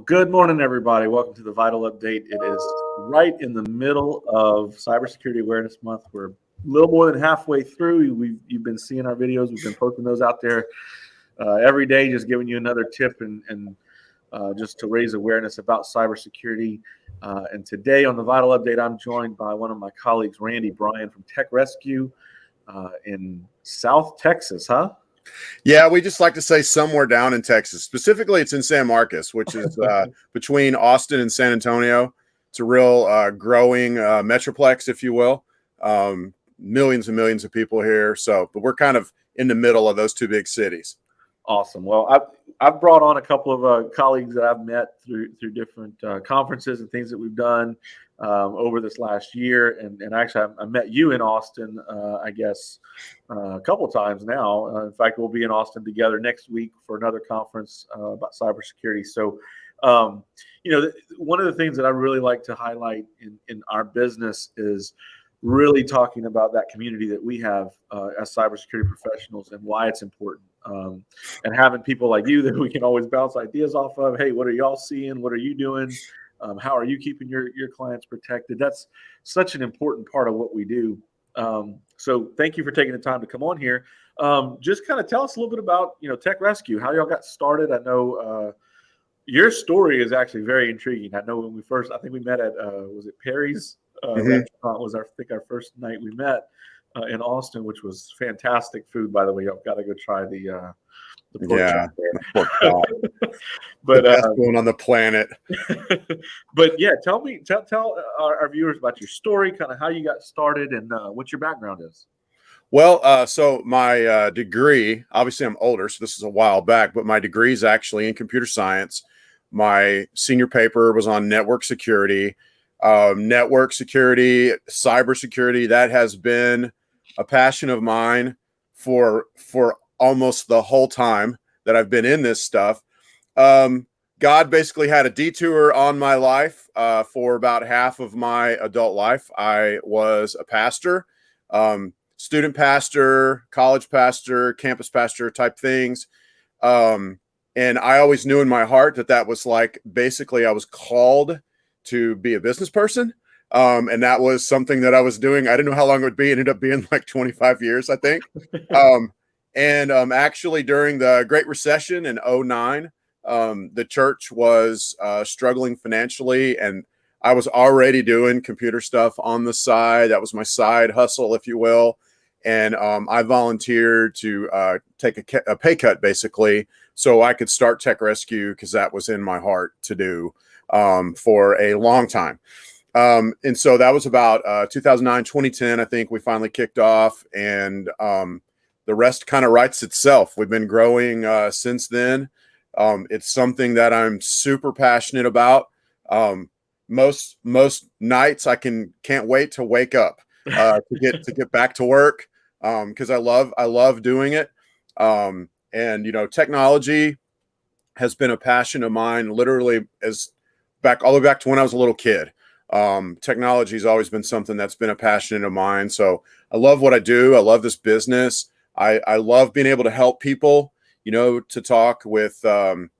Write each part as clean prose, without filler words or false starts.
Good morning, everybody. Welcome to the Vital Update. It is right in the middle of Cybersecurity Awareness Month. We're a little more than halfway through. You've been seeing our videos. We've been posting those out there every day, just giving you another tip and just to raise awareness about cybersecurity. And today on the Vital Update, I'm joined by one of my colleagues, Randy Bryan from tekRESCUE in South Texas, huh? Yeah, we just like to say somewhere down in Texas. Specifically, it's in San Marcos, which is between Austin and San Antonio. It's a real growing metroplex, if you will. Millions and millions of people here. But we're kind of in the middle of those two big cities. Awesome. Well, I've brought on a couple of colleagues that I've met through different conferences and things that we've done over this last year. And actually, I met you in Austin, I guess, a couple of times now. In fact, we'll be in Austin together next week for another conference about cybersecurity. So, one of the things that I really like to highlight in our business is really talking about that community that we have as cybersecurity professionals and why it's important. And having people like you that we can always bounce ideas off of. Hey, what are y'all seeing? What are you doing? How are you keeping your clients protected? That's such an important part of what we do. So thank you for taking the time to come on here. Just kind of tell us a little bit about, tekRESCUE, how y'all got started. I know your story is actually very intriguing. I know when I think we met at, was it Perry's restaurant was our first night we met in Austin, which was fantastic food, by the way. Y'all got to go try the pork chop there. But the best one on the planet. But yeah, tell our viewers about your story, kind of how you got started and what your background is. Well, so my degree, obviously I'm older, so this is a while back, but my degree is actually in computer science. My senior paper was on network security. Cybersecurity, that has been a passion of mine for almost the whole time that I've been in this stuff. God basically had a detour on my life for about half of my adult life. I was a pastor, student pastor, college pastor, campus pastor type things. And I always knew in my heart that was like, basically I was called to be a business person. And that was something that I was doing. I didn't know how long it would be. It ended up being like 25 years, I think. Actually during the Great Recession in 2009, the church was struggling financially, and I was already doing computer stuff on the side. That was my side hustle, if you will. And I volunteered to take a pay cut, basically, so I could start tekRESCUE, because that was in my heart to do for a long time. And so that was about 2009, 2010, I think we finally kicked off, and the rest kind of writes itself. We've been growing since then. It's something that I'm super passionate about. Most nights I can't wait to wake up to get back to work, because I love doing it. And technology has been a passion of mine, literally all the way back to when I was a little kid. Technology has always been something that's been a passion of mine. So I love what I do. I love this business. I love being able to help people, to talk with, to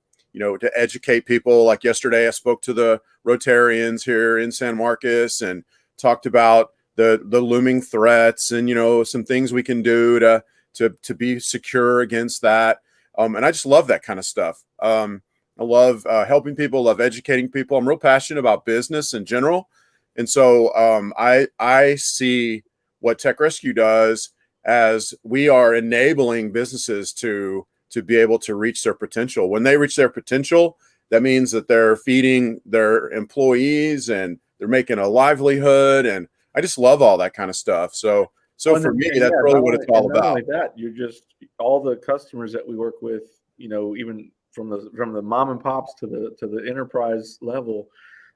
educate people. Like yesterday, I spoke to the Rotarians here in San Marcos and talked about the looming threats and, some things we can do to be secure against that. And I just love that kind of stuff. I love helping people, love educating people. I'm real passionate about business in general. And so I see what tekRESCUE does as we are enabling businesses to be able to reach their potential. When they reach their potential, that means that they're feeding their employees and they're making a livelihood. And I just love all that kind of stuff. So for me, that's really what it's all about. Not only that, you're just all the customers that we work with, even from the mom and pops to the enterprise level,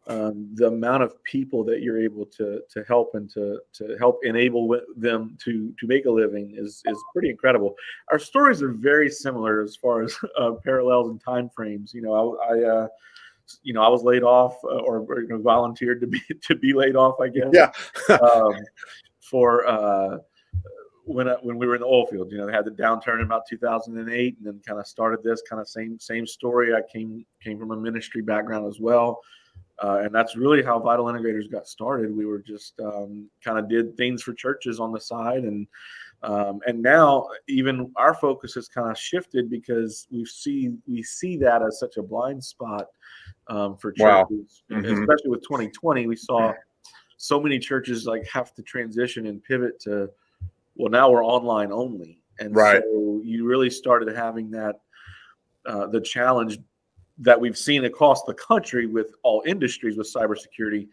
the amount of people that you're able to help and to help enable them to make a living is pretty incredible. Our stories are very similar as far as parallels and time frames. I was laid off or volunteered to be laid off, I guess. Yeah. For when we were in the oil field. They had the downturn in about 2008, and then kind of started this kind of same story. I came from a ministry background as well, and that's really how Vital Integrators got started. We were just kind of did things for churches on the side, and now even our focus has kind of shifted because we see that as such a blind spot for churches, especially with 2020. We saw so many churches have to transition and pivot to, well, now we're online only. And so you really started having that, the challenge that we've seen across the country with all industries with cybersecurity,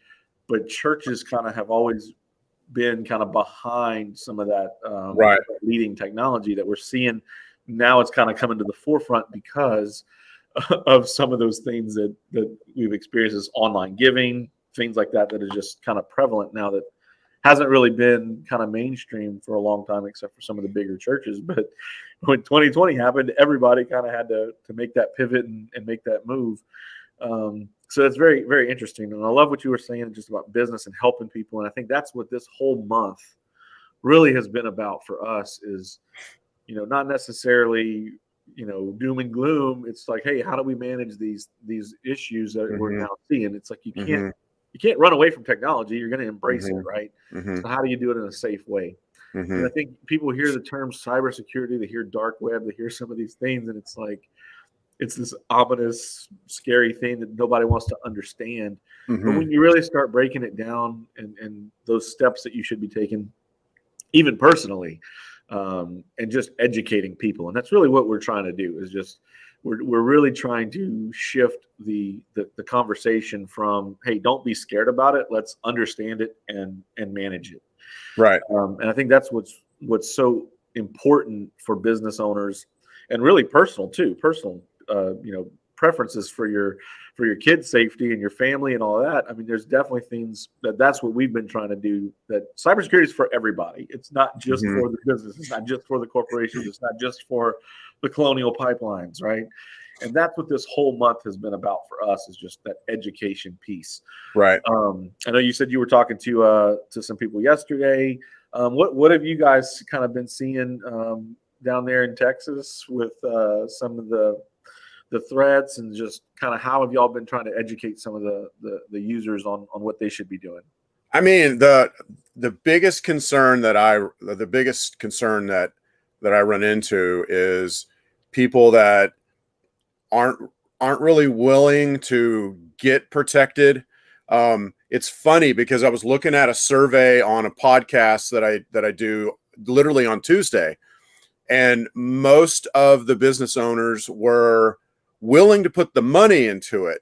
but churches kind of have always been kind of behind some of that leading technology that we're seeing. Now it's kind of coming to the forefront because of some of those things that we've experienced as online giving, things like that is just kind of prevalent now that hasn't really been kind of mainstream for a long time, except for some of the bigger churches. But when 2020 happened, everybody kind of had to make that pivot and make that move. So it's very, very interesting. And I love what you were saying just about business and helping people. And I think that's what this whole month really has been about for us is, not necessarily, doom and gloom. It's like, hey, how do we manage these issues that we're now seeing? It's like you can't run away from technology. You're going to embrace it, right? So how do you do it in a safe way? And I think people hear the term cybersecurity, they hear dark web, they hear some of these things, and it's like it's this ominous, scary thing that nobody wants to understand. But when you really start breaking it down and those steps that you should be taking, even personally, and just educating people, and that's really what we're trying to do is just we're really trying to shift the conversation from, hey, don't be scared about it, let's understand it and manage it. Right. And I think that's what's so important for business owners, and really personal preferences for your kids' safety and your family and all of that. I mean, there's definitely things that's what we've been trying to do. That cybersecurity is for everybody. It's not just for the business. It's not just for the corporations. It's not just for the colonial pipelines, right? And that's what this whole month has been about for us, is just that education piece. Right. I know you said you were talking to some people yesterday. What have you guys kind of been seeing down there in Texas with some of the threats, and just kind of how have y'all been trying to educate some of the users on what they should be doing? I mean, the biggest concern that I run into is people that aren't really willing to get protected. It's funny because I was looking at a survey on a podcast that I do literally on Tuesday, and most of the business owners were willing to put the money into it,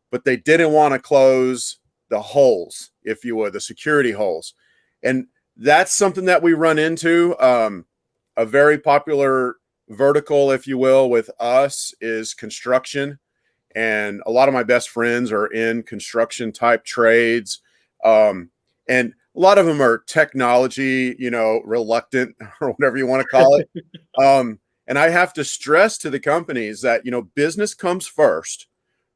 but they didn't want to close the holes, if you would, the security holes. And that's something that we run into. A very popular vertical, if you will, with us is construction. And a lot of my best friends are in construction type trades. And a lot of them are technology, reluctant or whatever you want to call it. And I have to stress to the companies that, business comes first.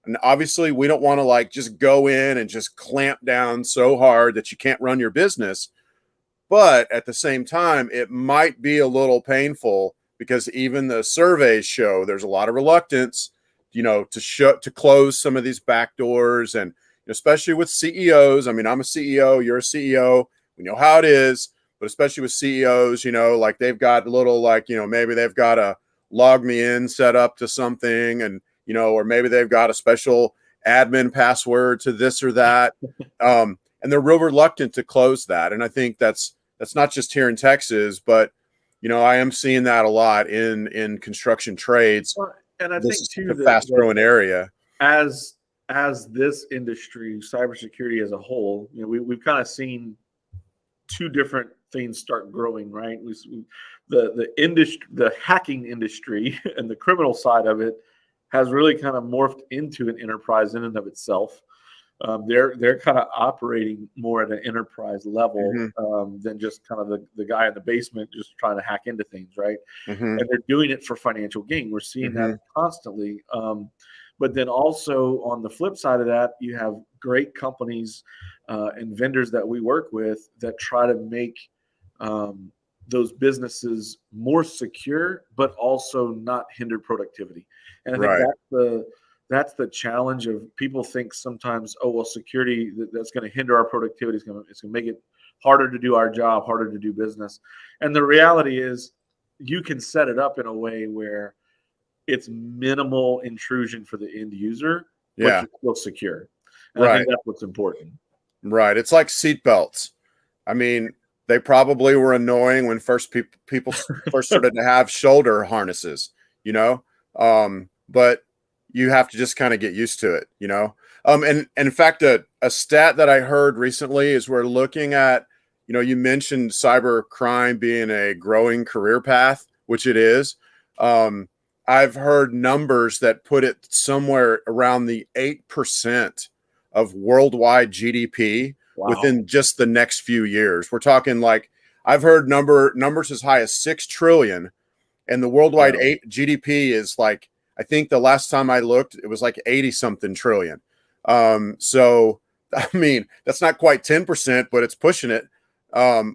And obviously we don't want to just go in and just clamp down so hard that you can't run your business. But at the same time, it might be a little painful because even the surveys show there's a lot of reluctance, to close some of these back doors. And especially with CEOs, I mean, I'm a CEO, you're a CEO, we know how it is. But especially with CEOs, they've got a little, maybe they've got a log me in set up to something, and, or maybe they've got a special admin password to this or that. And they're real reluctant to close that. And I think that's not just here in Texas, but, I am seeing that a lot in construction trades. Well, and I think too, a fast growing area. As this industry, cybersecurity as a whole, we've kind of seen two different things start growing, right? The hacking industry and the criminal side of it has really kind of morphed into an enterprise in and of itself. They're kind of operating more at an enterprise level than just kind of the guy in the basement just trying to hack into things, right? And they're doing it for financial gain. We're seeing that constantly. But then also on the flip side of that, you have great companies and vendors that we work with that try to make those businesses more secure, but also not hinder productivity. And I think Right. that's the challenge of people think sometimes, oh, well, security that's going to hinder our productivity. It's going to make it harder to do our job, harder to do business. And the reality is you can set it up in a way where it's minimal intrusion for the end user, but Yeah. you're still secure. And I Right. think that's what's important. Right. It's like seat belts. I mean, they probably were annoying when people first started to have shoulder harnesses, you know, but you have to just kind of get used to it, you know. And in fact, a stat that I heard recently is we're looking at, you know, you mentioned cyber crime being a growing career path, which it is. I've heard numbers that put it somewhere around the 8% of worldwide GDP Wow. within just the next few years. We're talking like I've heard numbers as high as 6 trillion, and the worldwide GDP is like, I think the last time I looked, it was like 80 something trillion. So I mean, that's not quite 10%, but it's pushing it,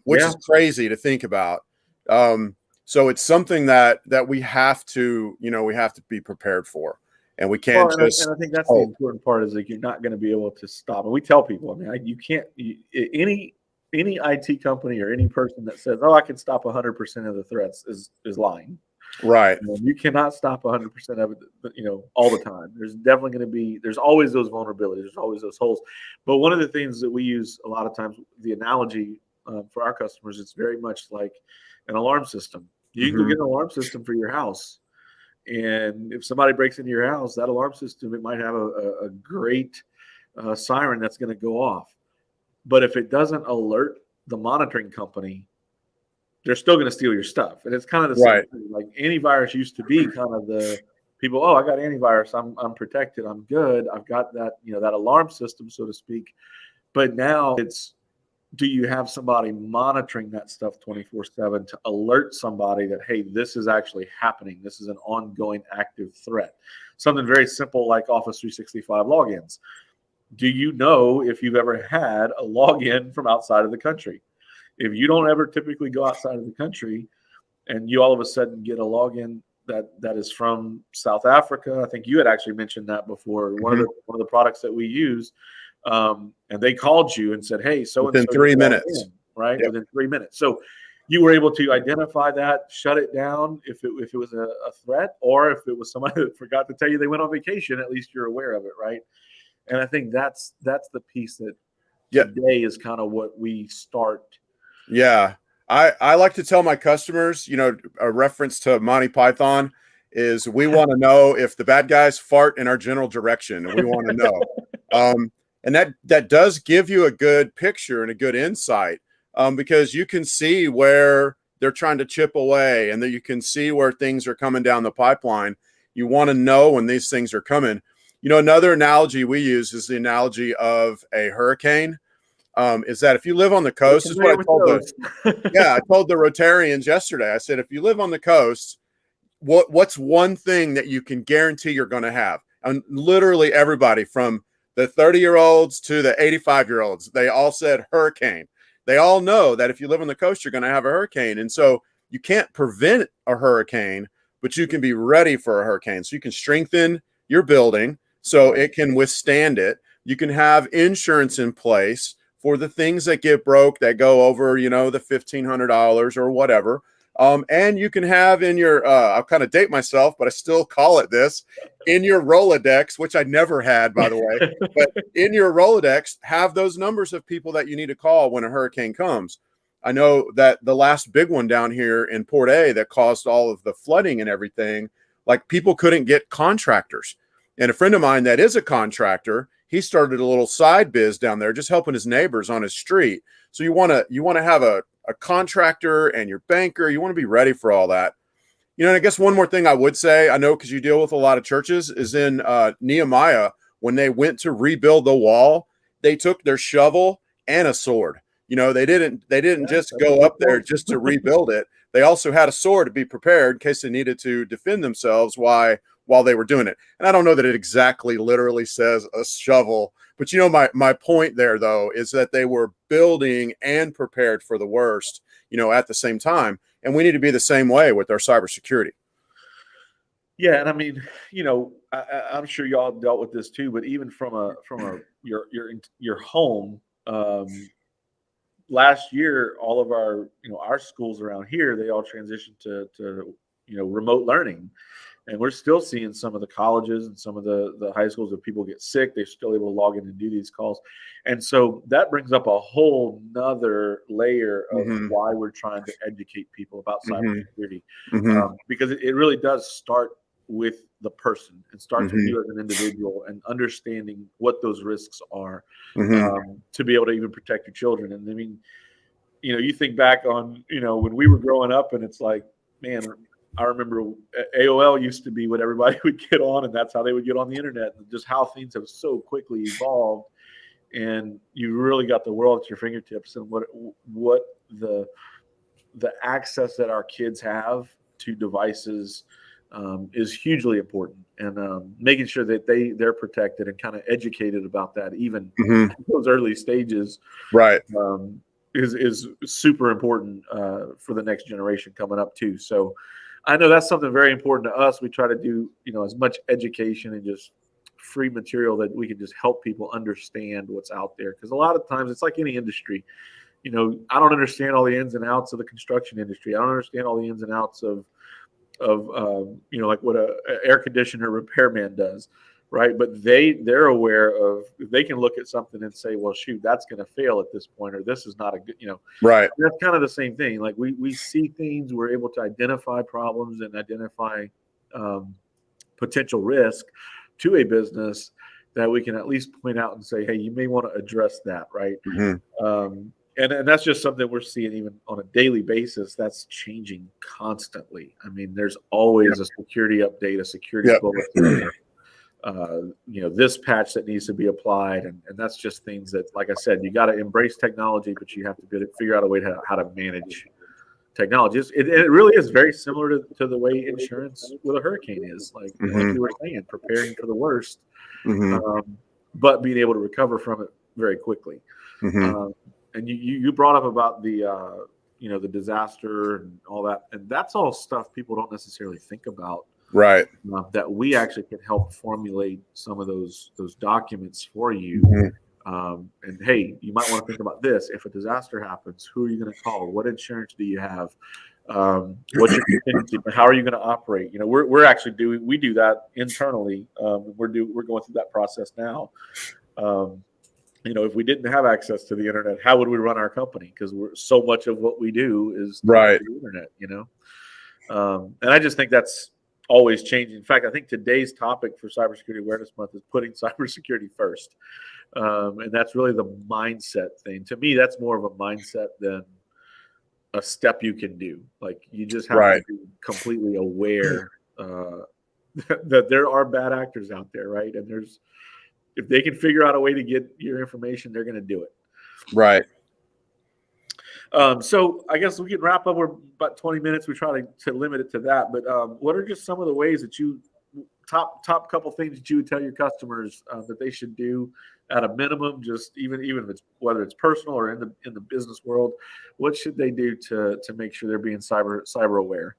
which is crazy to think about. So it's something that we have to, you know, we have to be prepared for. And we can't and I think that's the important part is like you're not going to be able to stop. And we tell people, I mean, you can't any IT company or any person that says, "Oh, I can stop 100% of the threats," is lying. Right. You cannot stop 100% of it, you know, all the time. There's definitely going to be. There's always those vulnerabilities. There's always those holes. But one of the things that we use a lot of times, the analogy for our customers, it's very much like an alarm system. You can go get an alarm system for your house. And if somebody breaks into your house, that alarm system, it might have a great siren that's going to go off. But if it doesn't alert the monitoring company, they're still going to steal your stuff. And it's kind of the same thing. Like antivirus used to be kind of the people, oh, I got antivirus. I'm protected. I'm good. I've got that, you know, that alarm system, so to speak. But now it's, do you have somebody monitoring that stuff 24/7 to alert somebody that, hey, this is actually happening? This is an ongoing active threat. Something very simple like Office 365 logins. Do you know if you've ever had a login from outside of the country? If you don't ever typically go outside of the country and you all of a sudden get a login that is from South Africa, I think you had actually mentioned that before. One of the products that we use, and they called you and said, "Hey, so within 3 minutes, right? Within 3 minutes." So you were able to identify that, shut it down if it was a threat, or if it was somebody that forgot to tell you they went on vacation. At least you're aware of it, right? And I think that's the piece that today is kind of what we start. Yeah. I like to tell my customers, you know, a reference to Monty Python is we want to know if the bad guys fart in our general direction. And we want to know. And that does give you a good picture and a good insight because you can see where they're trying to chip away and that you can see where things are coming down the pipeline. You want to know when these things are coming. You know, another analogy we use is the analogy of a hurricane. Is that if you live on the coast, is what I told I told the Rotarians yesterday. I said, if you live on the coast, what's one thing that you can guarantee you're going to have? And literally everybody from the 30-year-olds to the 85-year-olds, they all said hurricane. They all know that if you live on the coast, you're going to have a hurricane. And so you can't prevent a hurricane, but you can be ready for a hurricane. So you can strengthen your building so it can withstand it. You can have insurance in place for the things that get broke that go over, you know, the $1,500 or whatever. And you can have in your, I'll kind of date myself, but I still call it this, in your Rolodex, which I never had, by the way, but in your Rolodex, have those numbers of people that you need to call when a hurricane comes. I know that the last big one down here in Port A that caused all of the flooding and everything, like people couldn't get contractors. And a friend of mine that is a contractor, he started a little side biz down there, just helping his neighbors on his street. So you want to have a contractor and your banker. You want to be ready for all that. You know, and I guess one more thing I would say, I know because you deal with a lot of churches, is in Nehemiah, when they went to rebuild the wall, they took their shovel and a sword. You know, they didn't just go up there just to rebuild it. They also had a sword to be prepared in case they needed to defend themselves while while they were doing it. And I don't know that it exactly literally says a shovel, but my point there though is that they were building and prepared for the worst, at the same time. And we need to be the same way with our cybersecurity. Yeah, and I mean, I'm sure y'all dealt with this too, but even from your home, last year, all of our schools around here, they all transitioned to remote learning, and we're still seeing some of the colleges and some of the high schools, if people get sick, they're still able to log in and do these calls. And so that brings up a whole nother layer of why we're trying to educate people about cybersecurity, because it really does start with the person. It starts with you as an individual and understanding what those risks are, to be able to even protect your children. And I mean, you think back on, when we were growing up, and it's like, man, I remember AOL used to be what everybody would get on, and that's how they would get on the internet, and just how things have so quickly evolved. And you really got the world at your fingertips, and what the access that our kids have to devices is hugely important, and making sure that they're protected and kind of educated about that, even in those early stages, right? Is super important for the next generation coming up too. So I know that's something very important to us. We try to do as much education and just free material that we can just help people understand what's out there, because a lot of times it's like any industry. I don't understand all the ins and outs of the construction industry. I don't understand all the ins and outs of like what a air conditioner repairman does, right? But they're aware of, they can look at something and say, well, shoot, that's going to fail at this point, or this is not a good, right. That's kind of the same thing. Like we see things, we're able to identify problems and identify potential risk to a business that we can at least point out and say, hey, you may want to address that, right? And that's just something we're seeing even on a daily basis. That's changing constantly. I mean, there's always a security update, a security bulletin, this patch that needs to be applied. And that's just things that, like I said, you got to embrace technology, but you have to figure out a way how to manage technology. It really is very similar to the way insurance with a hurricane is, like you were saying, preparing for the worst, but being able to recover from it very quickly. And you brought up about the the disaster and all that, and that's all stuff people don't necessarily think about. Right. That we actually can help formulate some of those documents for you. And hey, you might want to think about this. If a disaster happens, who are you going to call? What insurance do you have? What's your contingency? How are you going to operate? We're actually do that internally. We're going through that process now. If we didn't have access to the internet, how would we run our company? Because so much of what we do is right through the internet. And I just think that's always changing. In fact, I think today's topic for Cybersecurity Awareness Month is putting cybersecurity first. And that's really the mindset thing. To me, that's more of a mindset than a step you can do. Like, you just have to be completely aware that there are bad actors out there, right? And if they can figure out a way to get your information, they're going to do it. Right. So I guess we can wrap up. We're about 20 minutes. We try to limit it to that. But what are just some of the ways that top couple things that you would tell your customers that they should do at a minimum, just even if it's, whether it's personal or in the business world, what should they do to make sure they're being cyber aware?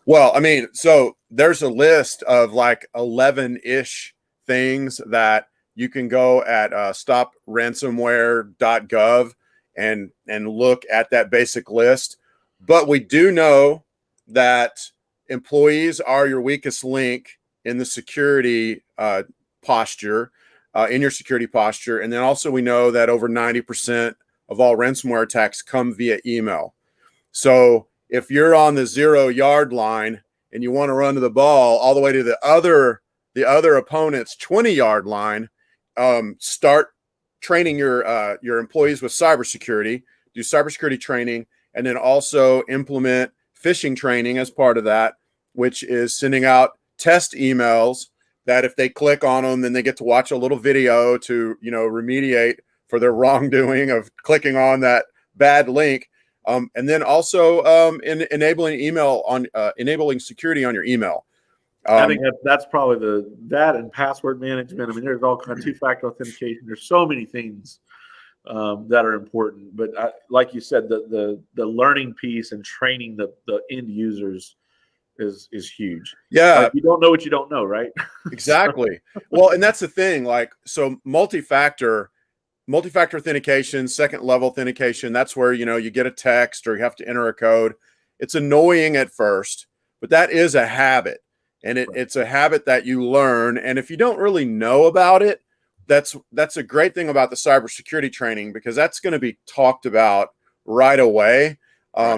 Well, I mean, so there's a list of like 11-ish things that you can go at stopransomware.gov and look at that basic list. But we do know that employees are your weakest link in the security posture, in your security posture. And then also we know that over 90% of all ransomware attacks come via email. So if you're on the 0-yard line and you want to run to the ball all the way to the other opponent's 20-yard line, start training your employees with cybersecurity, do cybersecurity training, and then also implement phishing training as part of that, which is sending out test emails that if they click on them, then they get to watch a little video to, remediate for their wrongdoing of clicking on that bad link. And then also enabling security on your email. I think that's probably that and password management. I mean, there's all kinds of two-factor authentication. There's so many things that are important. But like you said, the learning piece and training the end users is huge. Yeah, like, you don't know what you don't know, right? exactly. Well, and that's the thing. Like, so multi-factor authentication, second level authentication, that's where, you get a text or you have to enter a code. It's annoying at first, but that is a habit. And it's a habit that you learn. And if you don't really know about it, that's a great thing about the cybersecurity training, because that's going to be talked about right away.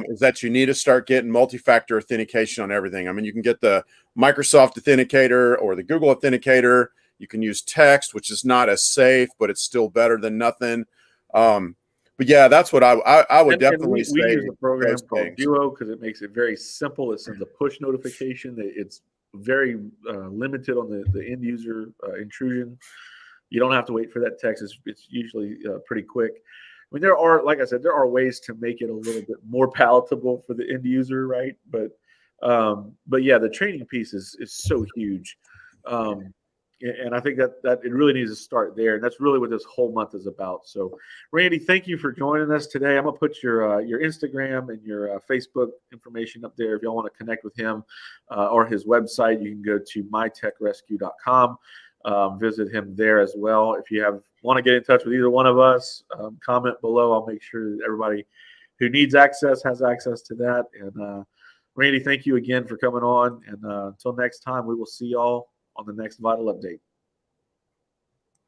Is that you need to start getting multi-factor authentication on everything. I mean, you can get the Microsoft Authenticator or the Google Authenticator. You can use text, which is not as safe, but it's still better than nothing. But yeah, that's what I would definitely say. We use a program called Duo because it makes it very simple. It sends a push notification. It's very limited on the end user intrusion. You don't have to wait for that text. It's usually pretty quick. I mean, like I said, there are ways to make it a little bit more palatable for the end user, right? But yeah, the training piece is so huge. And I think that it really needs to start there. And that's really what this whole month is about. So, Randy, thank you for joining us today. I'm going to put your Instagram and your Facebook information up there. If y'all want to connect with him or his website, you can go to mytekrescue.com. Visit him there as well. If you want to get in touch with either one of us, comment below. I'll make sure that everybody who needs access has access to that. And Randy, thank you again for coming on. And until next time, we will see y'all on the next Vital Update.